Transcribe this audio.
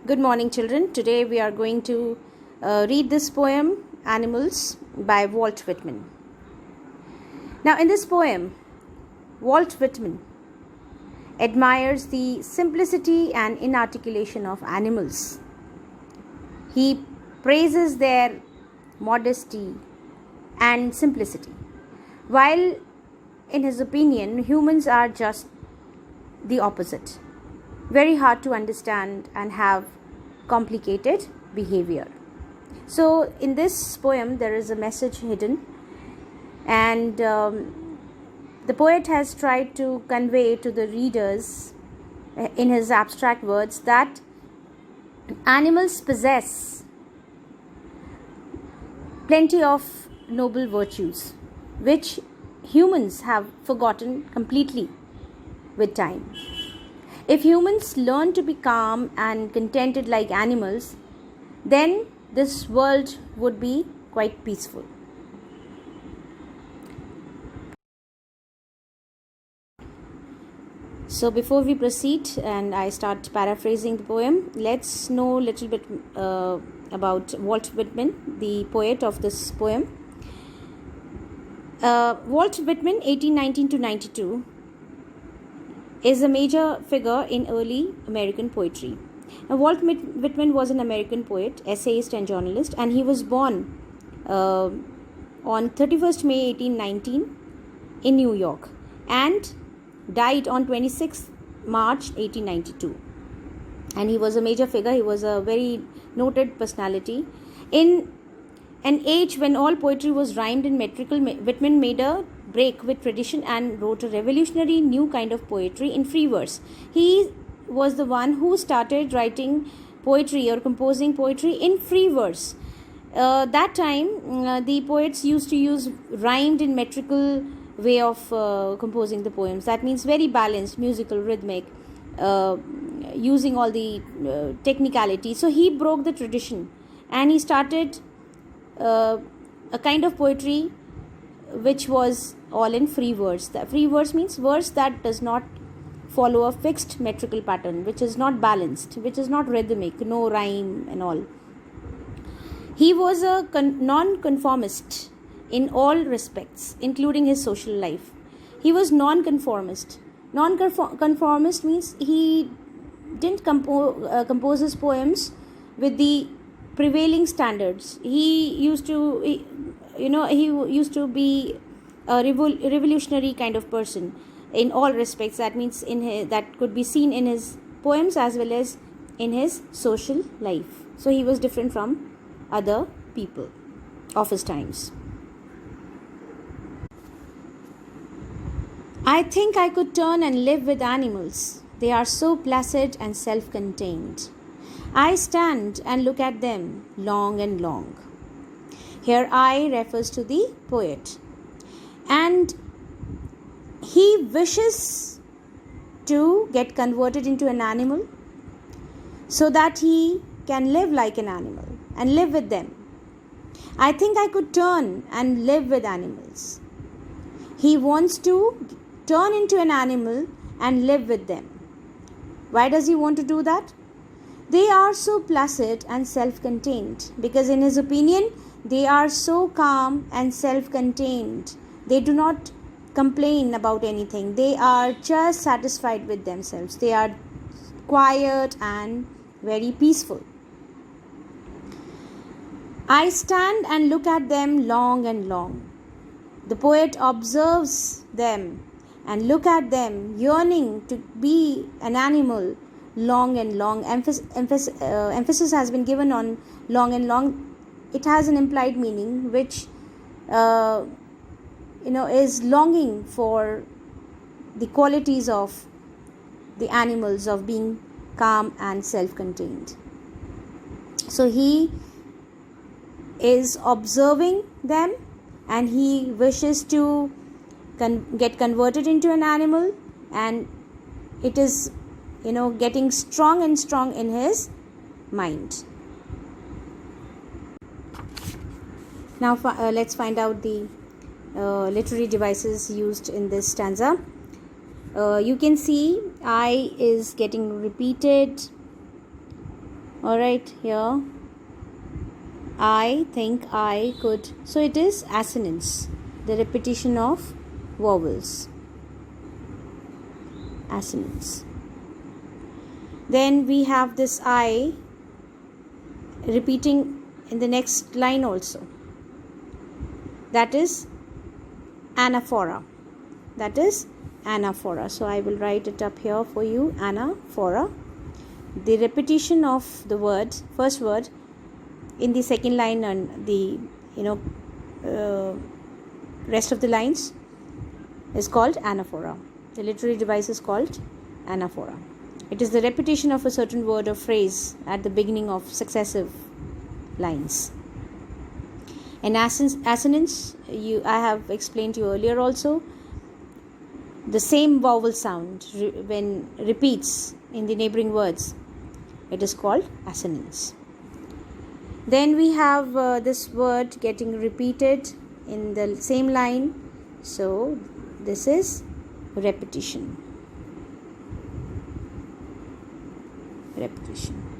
Good morning, children. Today we are going to read this poem, Animals, by Walt Whitman. Now, in this poem, Walt Whitman admires the simplicity and inarticulation of animals. He praises their modesty and simplicity, while in his opinion, humans are just the opposite. Very hard to understand and have complicated behavior. So in this poem there is a message hidden, and the poet has tried to convey to the readers in his abstract words that animals possess plenty of noble virtues which humans have forgotten completely with time. If humans learn to be calm and contented like animals, then this world would be quite peaceful. So before we proceed and I start paraphrasing the poem, let's know a little bit about Walt Whitman, the poet of this poem. Walt Whitman, 1819 to 92, is a major figure in early American poetry. Now, Walt Whitman was an American poet, essayist and journalist, and he was born on 31st May 1819 in New York and died on 26th March 1892. And he was a major figure. He was a very noted personality. In an age when all poetry was rhymed and metrical, Whitman made a break with tradition and wrote a revolutionary new kind of poetry in free verse. He was the one who started writing poetry or composing poetry in free verse. That time the poets used to use rhymed and metrical way of composing the poems. That means very balanced, musical, rhythmic, using all the technicality. So he broke the tradition and he started a kind of poetry which was all in free verse. The free verse means verse that does not follow a fixed metrical pattern, which is not balanced, which is not rhythmic, no rhyme and all. He was a non-conformist in all respects, including his social life. He was non-conformist. Non-conformist means he didn't compose his poems with the prevailing standards. He used to be a revolutionary kind of person in all respects. That means that could be seen in his poems as well as in his social life. So he was different from other people of his times. I think I could turn and live with animals. They are so placid and self-contained. I stand and look at them long and long. Here I refers to the poet. And he wishes to get converted into an animal so that he can live like an animal and live with them. I think I could turn and live with animals. He wants to turn into an animal and live with them. Why does he want to do that? They are so placid and self-contained because in his opinion, they are so calm and self-contained. They do not complain about anything. They are just satisfied with themselves. They are quiet and very peaceful. I stand and look at them long and long. The poet observes them and look at them, yearning to be an animal long and long. Emphasis has been given on long and long. It has an implied meaning which is longing for the qualities of the animals of being calm and self-contained. So he is observing them and he wishes to get converted into an animal, and it is getting strong and strong in his mind. Now let's find out the literary devices used in this stanza. You can see I is getting repeated Alright, here I think I could. So it is assonance, the repetition of vowels. Assonance. Then we have this I repeating in the next line also. That is anaphora. That is anaphora. So I will write it up here for you. Anaphora. The repetition of the word, first word, in the second line and the rest of the lines is called anaphora. The literary device is called anaphora. It is the repetition of a certain word or phrase at the beginning of successive lines. And assonance, I have explained to you earlier also. The same vowel sound when repeats in the neighboring words, it is called assonance. Then we have this word getting repeated in the same line. So this is repetition. Repetition.